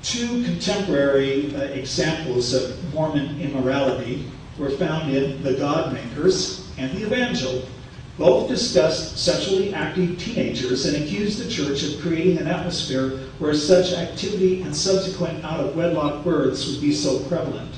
Two contemporary examples of Mormon immorality were found in The Godmakers and The Evangel. Both discussed sexually active teenagers and accused the church of creating an atmosphere where such activity and subsequent out-of-wedlock births would be so prevalent.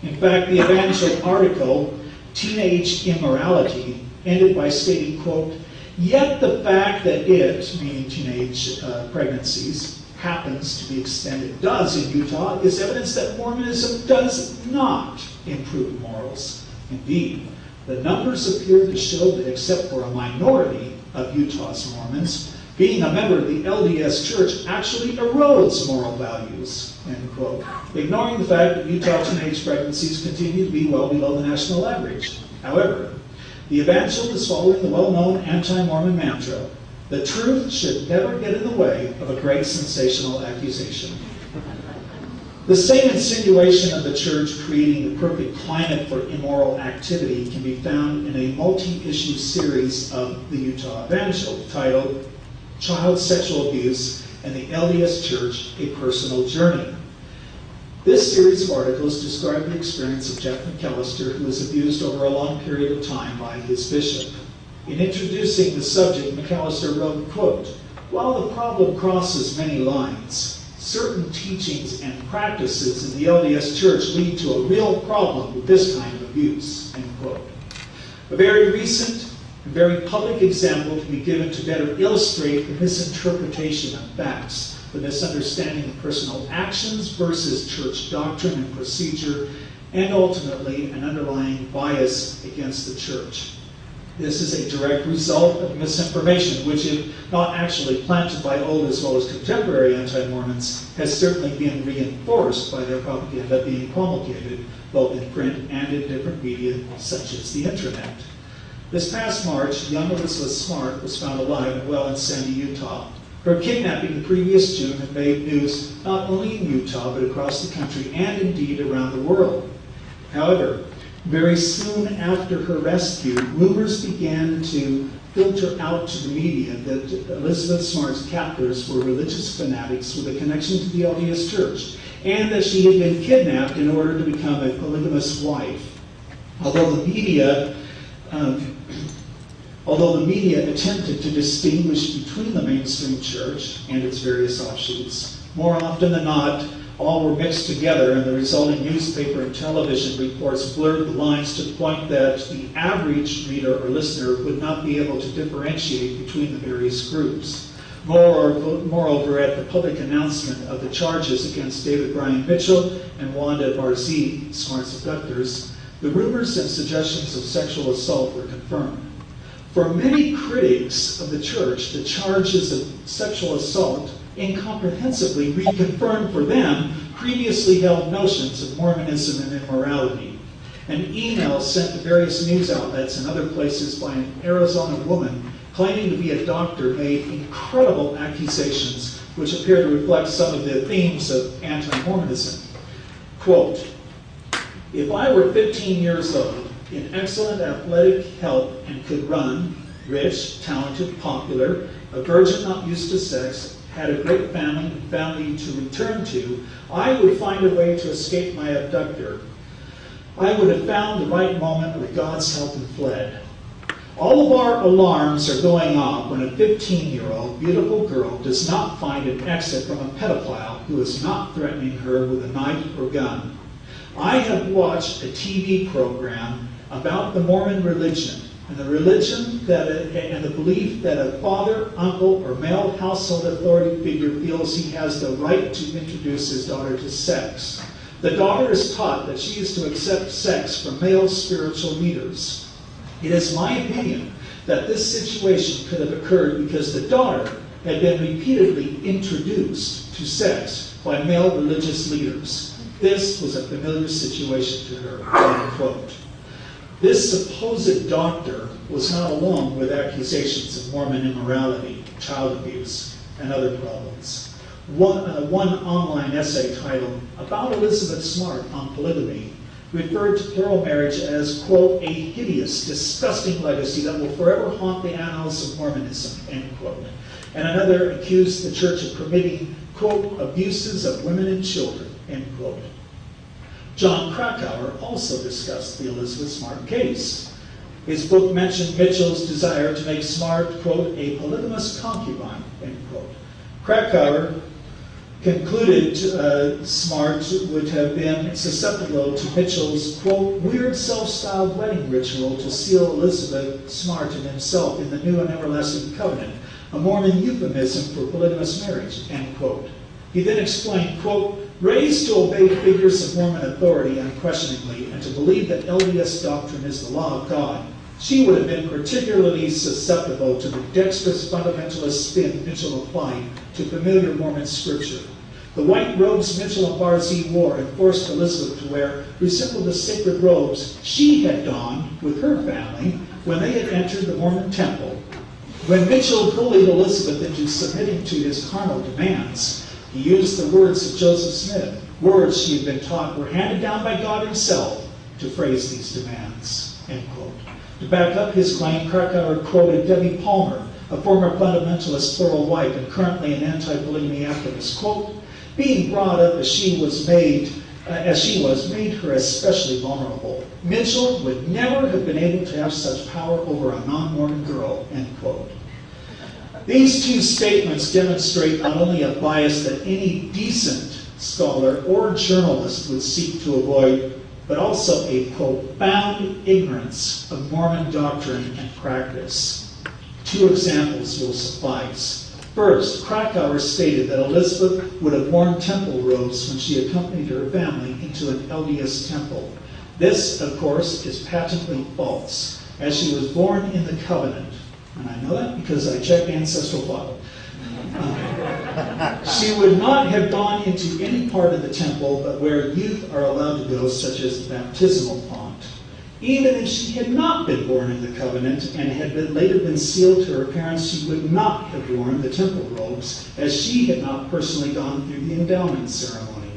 In fact, the Evangel article, Teenage Immorality, ended by stating, quote, "Yet the fact that it," meaning teenage pregnancies, happens to the extent it does in Utah is evidence that Mormonism does not improve morals. Indeed, the numbers appear to show that except for a minority of Utah's Mormons, being a member of the LDS Church actually erodes moral values, end quote, ignoring the fact that Utah teenage pregnancies continue to be well below the national average. However, the Evangel is following the well-known anti-Mormon mantra, the truth should never get in the way of a great sensational accusation. The same insinuation of the church creating the perfect climate for immoral activity can be found in a multi-issue series of the Utah Evangel titled Child Sexual Abuse and the LDS Church, A Personal Journey. This series of articles describe the experience of Jeff McAllister, who was abused over a long period of time by his bishop. In introducing the subject, McAllister wrote, quote, "While the problem crosses many lines, certain teachings and practices in the LDS Church lead to a real problem with this kind of abuse," end quote. A very recent and very public example can be given to better illustrate the misinterpretation of facts, the misunderstanding of personal actions versus church doctrine and procedure, and ultimately an underlying bias against the church. This is a direct result of misinformation, which, if not actually planted by old as well as contemporary anti-Mormons, has certainly been reinforced by their propaganda being promulgated, both in print and in different media, such as the internet. This past March, young Elizabeth Smart was found alive and well in Sandy, Utah. Her kidnapping the previous June had made news not only in Utah, but across the country and indeed around the world. However, very soon after her rescue, rumors began to filter out to the media that Elizabeth Smart's captors were religious fanatics with a connection to the LDS Church, and that she had been kidnapped in order to become a polygamous wife. Although the media attempted to distinguish between the mainstream church and its various offshoots, more often than not, all were mixed together, and the resulting newspaper and television reports blurred the lines to the point that the average reader or listener would not be able to differentiate between the various groups. Moreover, at the public announcement of the charges against David Bryan Mitchell and Wanda Barzee, Smart's abductors, the rumors and suggestions of sexual assault were confirmed. For many critics of the church, the charges of sexual assault incomprehensibly reconfirmed for them previously held notions of Mormonism and immorality. An email sent to various news outlets and other places by an Arizona woman claiming to be a doctor made incredible accusations which appear to reflect some of the themes of anti-Mormonism. Quote, "If I were 15 years old, in excellent athletic health and could run, rich, talented, popular, a virgin not used to sex, had a great family to return to, I would find a way to escape my abductor. I would have found the right moment with God's help and fled. All of our alarms are going off when a 15-year-old beautiful girl does not find an exit from a pedophile who is not threatening her with a knife or gun. I have watched a TV program about the Mormon religion and the belief that a father, uncle, or male household authority figure feels he has the right to introduce his daughter to sex. The daughter is taught that she is to accept sex from male spiritual leaders. It is my opinion that this situation could have occurred because the daughter had been repeatedly introduced to sex by male religious leaders. This was a familiar situation to her," end quote. This supposed doctor was not alone with accusations of Mormon immorality, child abuse, and other problems. One online essay titled "About Elizabeth Smart on Polygamy" referred to plural marriage as, quote, "a hideous, disgusting legacy that will forever haunt the annals of Mormonism," end quote. And another accused the church of permitting, quote, abuses of women and children, end quote. John Krakauer also discussed the Elizabeth Smart case. His book mentioned Mitchell's desire to make Smart, quote, a polygamous concubine, end quote. Krakauer concluded Smart would have been susceptible to Mitchell's, quote, weird self-styled wedding ritual to seal Elizabeth Smart and himself in the new and everlasting covenant, a Mormon euphemism for polygamous marriage, end quote. He then explained, quote, raised to obey figures of Mormon authority unquestioningly and to believe that LDS doctrine is the law of God, she would have been particularly susceptible to the dexterous fundamentalist spin Mitchell applied to familiar Mormon scripture. The white robes Mitchell and Barzee wore and forced Elizabeth to wear resembled the sacred robes she had donned with her family when they had entered the Mormon temple. When Mitchell bullied Elizabeth into submitting to his carnal demands, he used the words of Joseph Smith, words she had been taught were handed down by God himself to phrase these demands, end quote. To back up his claim, Krakauer quoted Debbie Palmer, a former fundamentalist plural wife and currently an anti-polygamy activist, quote, being brought up as she was made her especially vulnerable. Mitchell would never have been able to have such power over a non-Mormon girl, end quote. These two statements demonstrate not only a bias that any decent scholar or journalist would seek to avoid, but also a profound ignorance of Mormon doctrine and practice. Two examples will suffice. First, Krakauer stated that Elizabeth would have worn temple robes when she accompanied her family into an LDS temple. This, of course, is patently false, as she was born in the covenant. And I know that because I checked Ancestral File. She would not have gone into any part of the temple but where youth are allowed to go, such as the baptismal font. Even if she had not been born in the covenant and had later been sealed to her parents, she would not have worn the temple robes, as she had not personally gone through the endowment ceremony.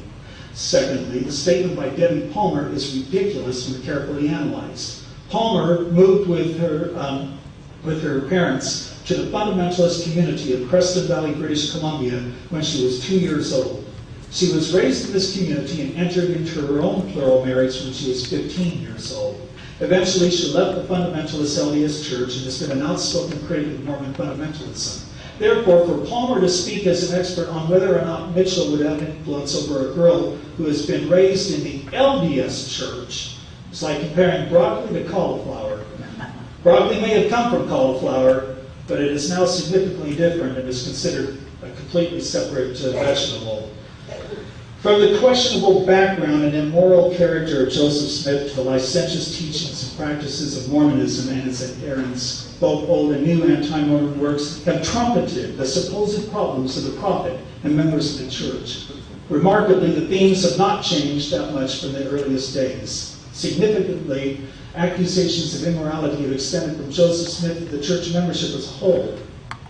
Secondly, the statement by Debbie Palmer is ridiculous when carefully analyzed. Palmer moved with her parents to the fundamentalist community of Creston Valley, British Columbia, when she was 2 years old. She was raised in this community and entered into her own plural marriage when she was 15 years old. Eventually, she left the fundamentalist LDS Church and has been an outspoken critic of Mormon fundamentalism. Therefore, for Palmer to speak as an expert on whether or not Mitchell would have influence over a girl who has been raised in the LDS Church is like comparing broccoli to cauliflower. Broccoli may have come from cauliflower, but it is now significantly different and is considered a completely separate vegetable. From the questionable background and immoral character of Joseph Smith to the licentious teachings and practices of Mormonism and its adherents, both old and new anti-Mormon works have trumpeted the supposed problems of the prophet and members of the church. Remarkably, the themes have not changed that much from the earliest days. Significantly, accusations of immorality have extended from Joseph Smith to the church membership as a whole.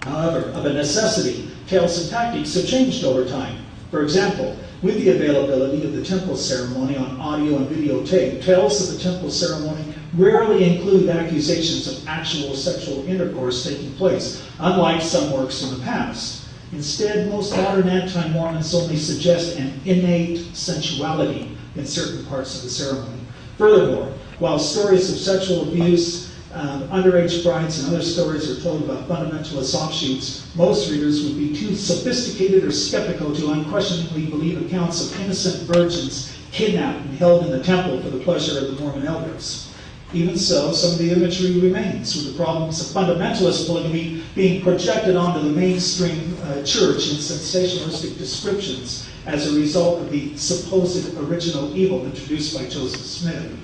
However, of a necessity, tales and tactics have changed over time. For example, with the availability of the temple ceremony on audio and videotape, tales of the temple ceremony rarely include accusations of actual sexual intercourse taking place, unlike some works in the past. Instead, most modern anti-Mormons only suggest an innate sensuality in certain parts of the ceremony. Furthermore, while stories of sexual abuse, underage brides, and other stories are told about fundamentalist offshoots, most readers would be too sophisticated or skeptical to unquestioningly believe accounts of innocent virgins kidnapped and held in the temple for the pleasure of the Mormon elders. Even so, some of the imagery remains, with the problems of fundamentalist polygamy being projected onto the mainstream church in sensationalistic descriptions as a result of the supposed original evil introduced by Joseph Smith.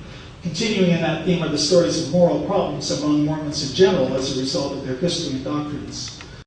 Continuing in that theme are the stories of moral problems among Mormons in general as a result of their history and doctrines.